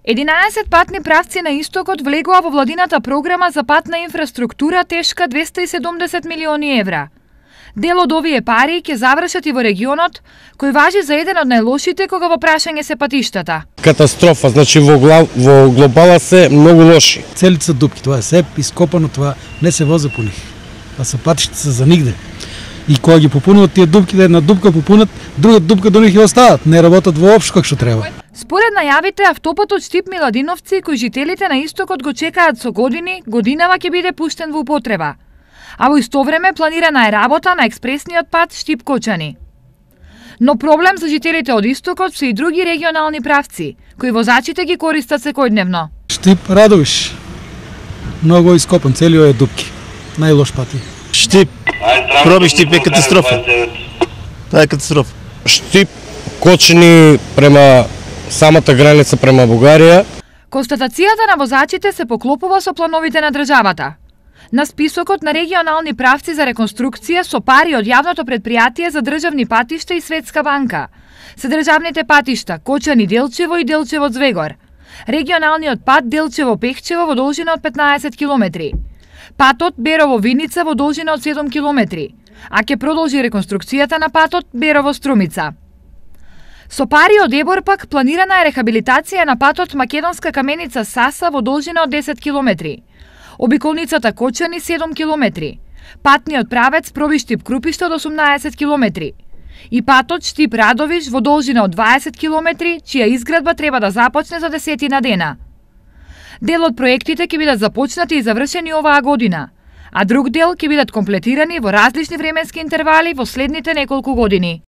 11 патни правци на истокот влегува во владината програма за патна инфраструктура тешка 270 милиони евра. Дел од овие пари ќе завршат и во регионот, кој важи за еден од најлошите кога во прашање се патиштата. Катастрофа, значи во глобала се многу лоши. Целите се дупки, тоа е се ископано, тоа не се возе по нив. Па се патиште се за нигде. И кога ги попунат тие дупки, една дупка попунат, друга дупка до нив ја остават, не работат воопшто како што треба. Според најавите, автопатот Штип-Миладиновци, кој жителите на истокот го чекаат со годинава ќе биде пуштен во употреба. А во исто време планирана е работа на експресниот пат Штип-Кочани. Но проблем за жителите од истокот се и други регионални правци, кои возачите ги користат секојдневно. Штип-Радовиш, многу ископан, целиот е дупки, најлош пати. Штип, проби Штип е катастрофа. Тоа е катастрофа. Штип-Кочани према самата граница према Бугарија. Констатацијата на возачите се поклопува со плановите на државата. На списокот на регионални правци за реконструкција со пари од јавното предпријатие за државни патишта и Светска банка се државните патишта Кочани-Делчево и Делчево-Звегор, регионалниот пат Делчево-Пехчево во должина од 15 километри, патот Берово-Виница во должина од 7 километри, а ќе продолжи реконструкцијата на патот Берово-Струмица. Со пари од ЕБОР пак планирана е рехабилитација на патот Македонска каменица-Саса во должина од 10 километри, обиколницата Кочани 7 километри, патниот правец Пробиш-Штип-Крупиште од 18 километри и патот Штип-Радовиш во должина од 20 километри, чија изградба треба да започне за 10 дена. Дел од проектите ќе бидат започнати и завршени оваа година, а друг дел ќе бидат комплетирани во различни временски интервали во следните неколку години.